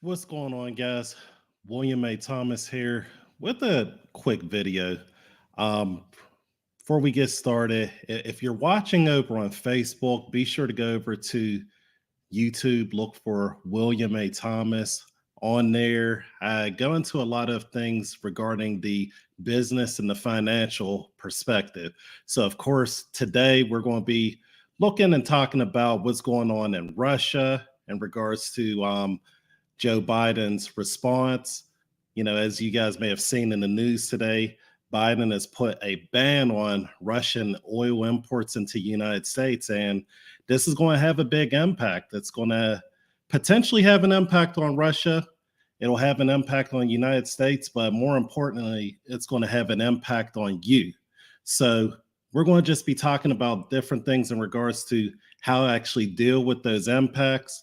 What's going on, guys? William A. Thomas here with a quick video. Um, Before we get started, if you're watching over on Facebook, be sure to go over to YouTube, look for William A. Thomas on there. I go into a lot of things regarding the business and the financial perspective. So, of course, today we're going to be looking and talking about what's going on in Russia in regards to Joe Biden's response. As you guys may have seen in the news today, Biden has put a ban on Russian oil imports into the United States, and this is going to have a big impact. It's going to potentially have an impact on Russia. It'll have an impact on the United States, but more importantly, it's going to have an impact on you. So we're going to just be talking about different things in regards to how to actually deal with those impacts.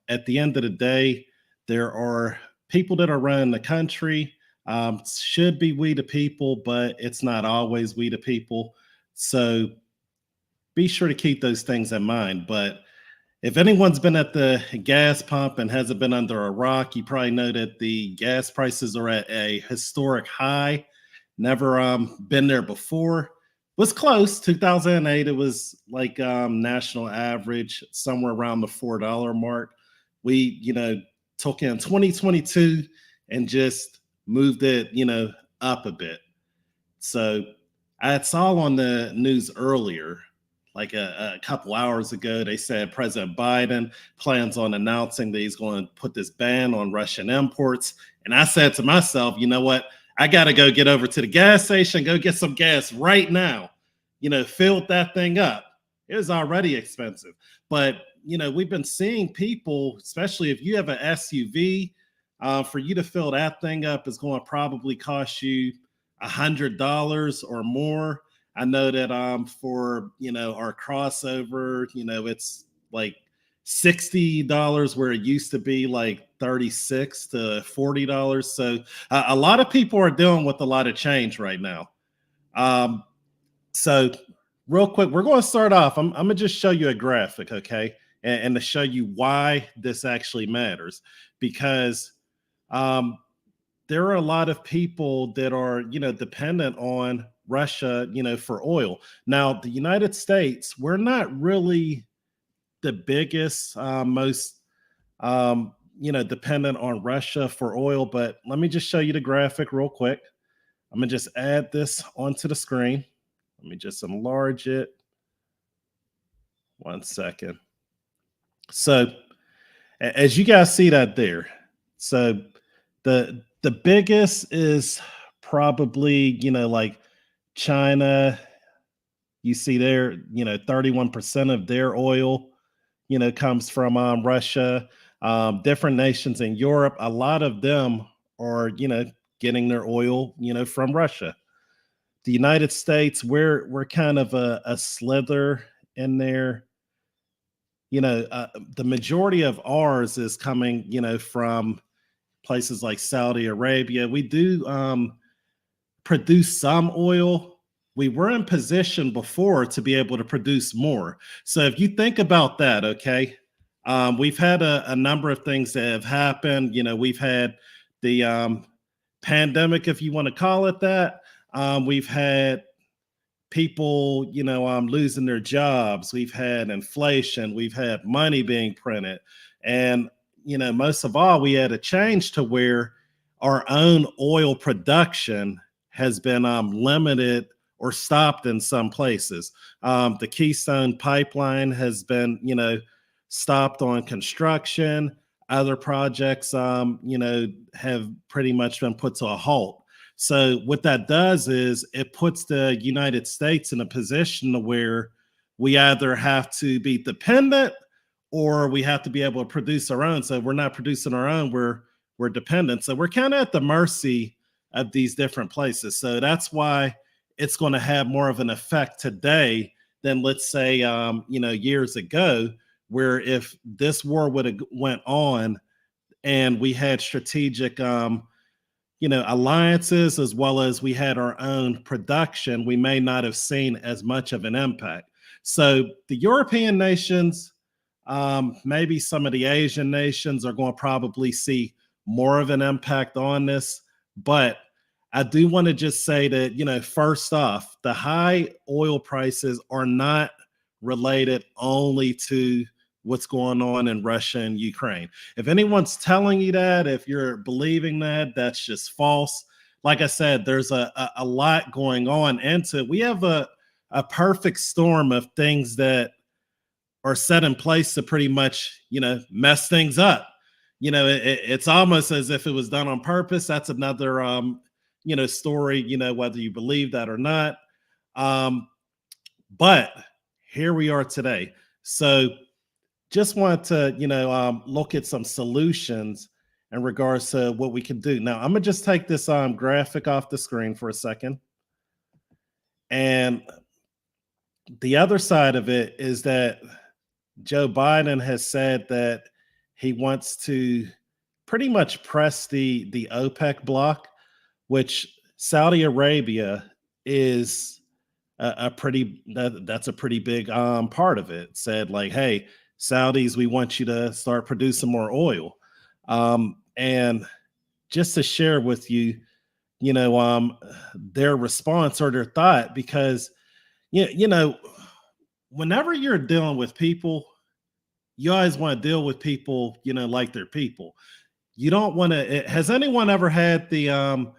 At the end of the day, there are people that are running the country. Should be we the people, but it's not always we the people. So be sure to keep those things in mind. But if anyone's been at the gas pump and hasn't been under a rock, you probably know that the gas prices are at a historic high. Never been there before. Was close. 2008, it was like national average, somewhere around the $4 mark. We, took in 2022 and just moved it, up a bit. So I saw on the news earlier, like a couple hours ago, they said President Biden plans on announcing that he's going to put this ban on Russian imports. And I said to myself, you know what? I got to go get over to the gas station, go get some gas right now. Filled that thing up. It was already expensive. But, we've been seeing people, especially if you have an SUV, for you to fill that thing up is going to probably cost you $100 or more. I know that for our crossover, it's like $60 where it used to be like $36 to $40. So a lot of people are dealing with a lot of change right now. So real quick, we're going to start off. I'm going to just show you a graphic, okay, and to show you why this actually matters, because um, there are a lot of people that are, dependent on Russia, for oil. Now, the United States, we're not really the biggest, most, dependent on Russia for oil. But let me just show you the graphic real quick. I'm gonna just add this onto the screen. Let me just enlarge it. 1 second. So, as you guys see that there, so the biggest is probably like China. You see there, 31% of their oil, comes from Russia. Different nations in Europe, a lot of them are, getting their oil, from Russia. The United States, we're kind of a slither in there. The majority of ours is coming, from places like Saudi Arabia. We do produce some oil. We were in position before to be able to produce more. So if you think about that, okay, we've had a number of things that have happened. We've had the pandemic, if you want to call it that. We've had people, losing their jobs. We've had inflation. We've had money being printed. And, most of all, we had a change to where our own oil production has been limited or stopped in some places. The Keystone Pipeline has been, stopped on construction. Other projects, have pretty much been put to a halt. So what that does is it puts the United States in a position to where we either have to be dependent or we have to be able to produce our own. So if we're not producing our own, we're dependent. So we're kind of at the mercy of these different places. So that's why it's going to have more of an effect today than, let's say, years ago, where if this war would have went on and we had strategic alliances, as well as we had our own production, we may not have seen as much of an impact. So the European nations, Maybe some of the Asian nations are going to probably see more of an impact on this. But I do want to just say that, first off, the high oil prices are not related only to what's going on in Russia and Ukraine. If anyone's telling you that, if you're believing that, that's just false. Like I said, there's a lot going on into it. We have a perfect storm of things that are set in place to pretty much, mess things up. It's almost as if it was done on purpose. That's another, story, whether you believe that or not. But here we are today. So just want to, look at some solutions in regards to what we can do. Now, I'm going to just take this graphic off the screen for a second. And the other side of it is that Joe Biden has said that he wants to pretty much press the OPEC bloc, which Saudi Arabia is that's a pretty big part of it. Said like, hey, Saudis, we want you to start producing more oil. And just to share with you, their response or their thought, because whenever you're dealing with people, you always want to deal with people, like they're people. You don't want to. Has anyone ever had the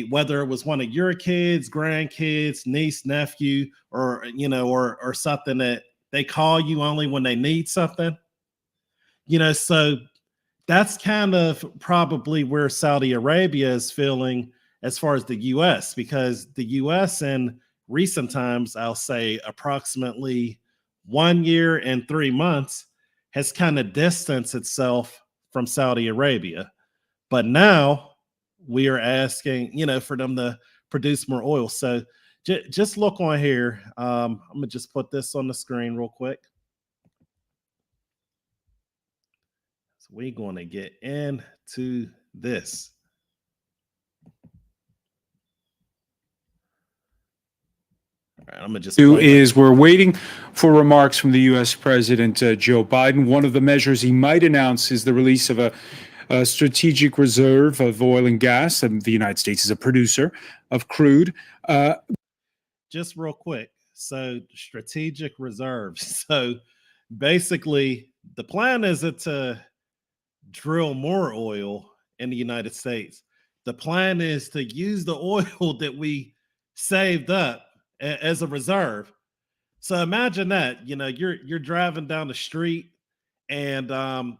whether it was one of your kids, grandkids, niece, nephew, or or something that they call you only when they need something? So that's kind of probably where Saudi Arabia is feeling as far as the US, because the US in recent times, I'll say approximately 1 year and 3 months, has kind of distanced itself from Saudi Arabia. But now we are asking, for them to produce more oil. So just look on here. I'm going to just put this on the screen real quick. So we're going to get into this. All right, I'm gonna just is we're waiting for remarks from the U.S. President Joe Biden. One of the measures he might announce is the release of a strategic reserve of oil and gas. And the United States is a producer of crude. Just real quick. So strategic reserves. So basically, the plan isn't to drill more oil in the United States. The plan is to use the oil that we saved up as a reserve. So imagine that, you're driving down the street and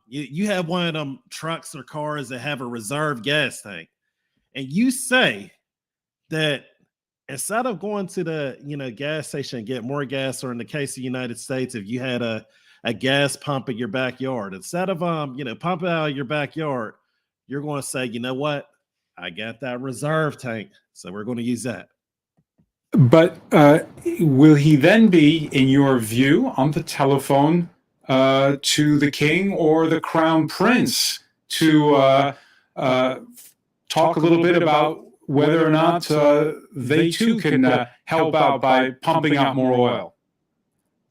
you have one of them trucks or cars that have a reserve gas tank, and you say that instead of going to the gas station and get more gas, or in the case of the United States, if you had a gas pump in your backyard, instead of pumping out of your backyard, you're going to say, you know what, I got that reserve tank, so we're going to use that. But will he then be, in your view, on the telephone to the king or the crown prince to talk a little bit about whether or not they too can help out by pumping out more oil?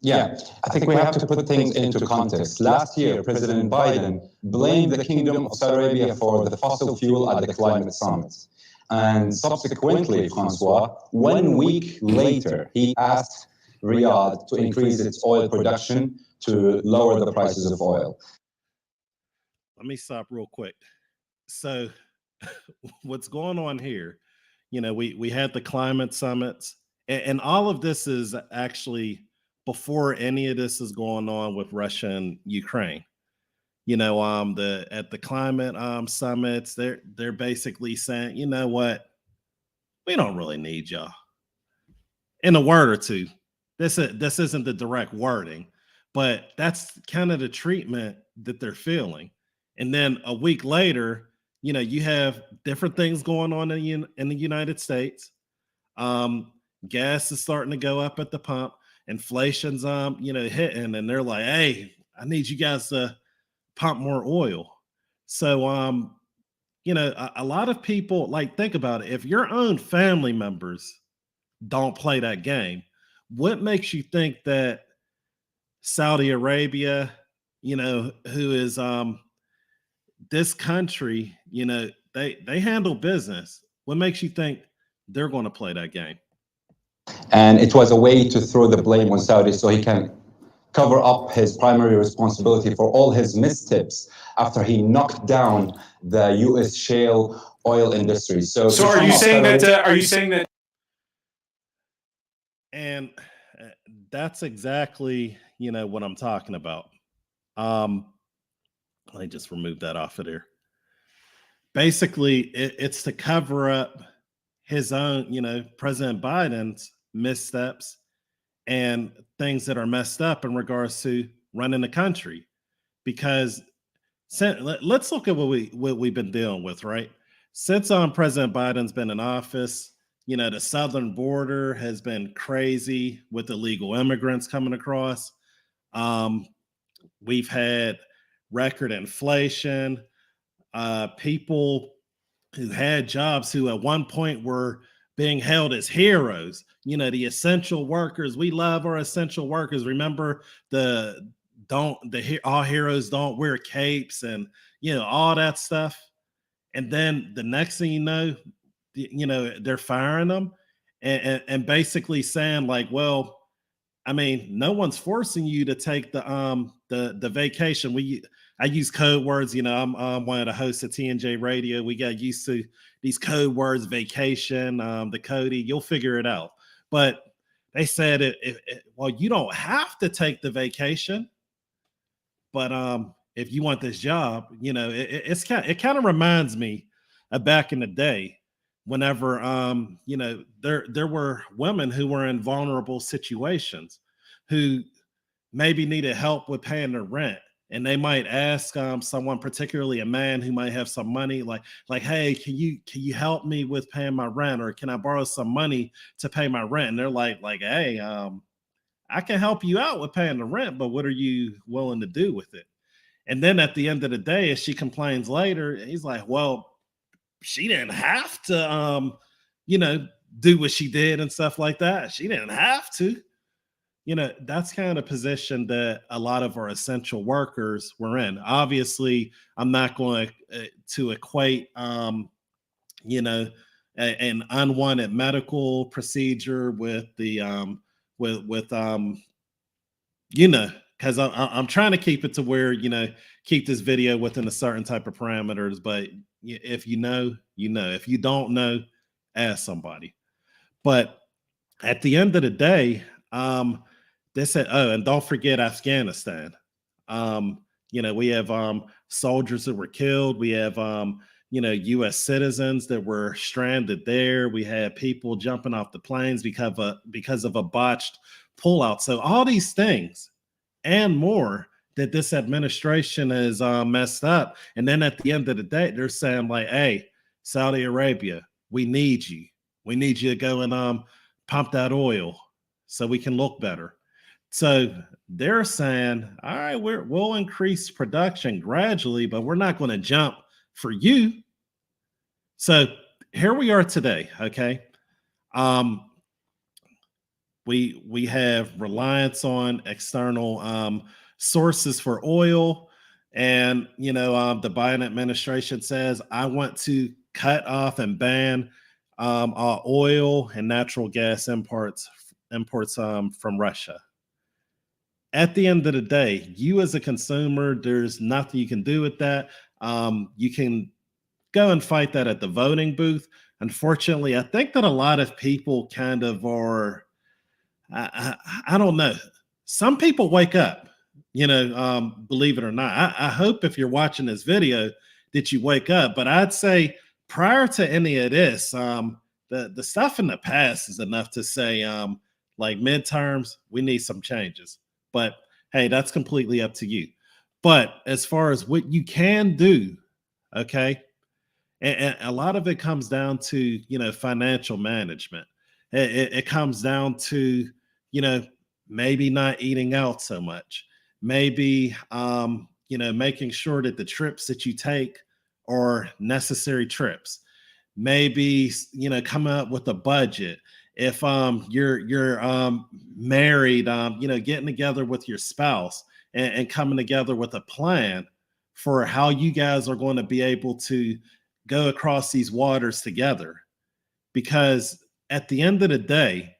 Yeah, I think we have to put things into context. Last year, President Biden blamed the Kingdom of Saudi Arabia for the fossil fuel at the climate summit. And subsequently, Francois, 1 week later, he asked Riyadh to increase its oil production to lower the prices of oil. Let me stop real quick. So what's going on here, we had the climate summits, and all of this is actually before any of this is going on with Russia and Ukraine. At the climate summits, they're basically saying, you know what, we don't really need y'all. In a word or two, this isn't the direct wording, but that's kind of the treatment that they're feeling. And then a week later, you have different things going on in the United States. Gas is starting to go up at the pump. Inflation's hitting, and they're like, hey, I need you guys to pump more oil. So a lot of people, like, think about it. If your own family members don't play that game, what makes you think that Saudi Arabia, who is this country, they handle business. What makes you think they're going to play that game? And it was a way to throw the blame on Saudi so he can cover up his primary responsibility for all his missteps after he knocked down the U.S. shale oil industry. So are you saying that? Are you saying that? And that's exactly what I'm talking about. Let me just remove that off of there. Basically, it's to cover up his own, President Biden's missteps and things that are messed up in regards to running the country. Because let's look at what we've been dealing with, right? Since President Biden's been in office, the southern border has been crazy with illegal immigrants coming across. We've had record inflation. People who had jobs who at one point were being held as heroes, the essential workers. We love our essential workers. Remember all heroes don't wear capes and all that stuff. And then the next thing they're firing them and basically saying like, well, I mean, no one's forcing you to take the vacation. I use code words. I'm one of the hosts of TNJ Radio. We got used to these code words, vacation, the Cody. You'll figure it out. But they said, well, you don't have to take the vacation, but if you want this job, it kind of reminds me of back in the day, whenever there were women who were in vulnerable situations, who maybe needed help with paying their rent. And they might ask someone, particularly a man who might have some money, like, hey, can you help me with paying my rent, or can I borrow some money to pay my rent? And they're like, hey, I can help you out with paying the rent, but what are you willing to do with it? And then at the end of the day, as she complains later, he's like, well, she didn't have to, do what she did and stuff like that. She didn't have to. That's kind of position that a lot of our essential workers were in. Obviously, I'm not going to equate, an unwanted medical procedure with the, because I'm trying to keep it to where, keep this video within a certain type of parameters. But if you know, if you don't know, ask somebody. But at the end of the day, they said, oh, and don't forget Afghanistan. We have soldiers that were killed. We have, U.S. citizens that were stranded there. We had people jumping off the planes because of a botched pullout. So all these things and more that this administration has messed up. And then at the end of the day, they're saying like, hey, Saudi Arabia, we need you. We need you to go and pump that oil so we can look better. So they're saying, all right, we'll increase production gradually, but we're not going to jump for you. So here we are today. Okay. We have reliance on external sources for oil. And, the Biden administration says, I want to cut off and ban oil and natural gas imports from Russia. At the end of the day, you as a consumer, there's nothing you can do with that. You can go and fight that at the voting booth. Unfortunately, I think that a lot of people kind of are, I don't know. Some people wake up, believe it or not. I hope if you're watching this video that you wake up. But I'd say prior to any of this, the stuff in the past is enough to say, like midterms, we need some changes. But hey, that's completely up to you. But as far as what you can do, okay, and a lot of it comes down to, financial management. It comes down to, maybe not eating out so much. Maybe, making sure that the trips that you take are necessary trips. Maybe, come up with a budget. if you're married, getting together with your spouse and coming together with a plan for how you guys are going to be able to go across these waters together. Because at the end of the day,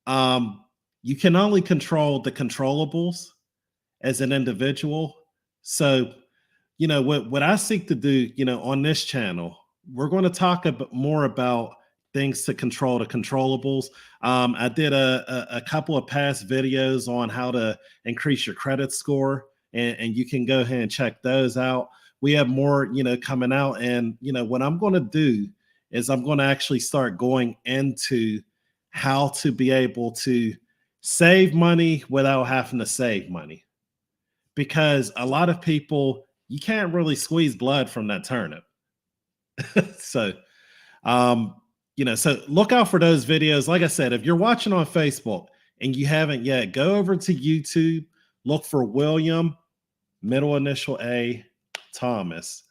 you can only control the controllables as an individual. So, what I seek to do, on this channel, we're going to talk more about things to control the controllables. I did a couple of past videos on how to increase your credit score, and you can go ahead and check those out. We have more, coming out, and what I'm going to do is I'm going to actually start going into how to be able to save money without having to save money, because a lot of people, you can't really squeeze blood from that turnip. So, so look out for those videos. Like I said, if you're watching on Facebook and you haven't yet, go over to YouTube, look for William, middle initial A, Thomas,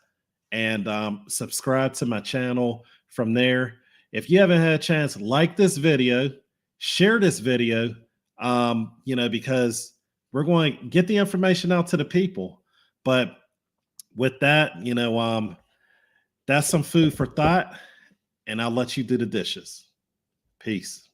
and subscribe to my channel from there. If you haven't had a chance, like this video, share this video, because we're going to get the information out to the people. But with that, that's some food for thought, and I'll let you do the dishes. Peace.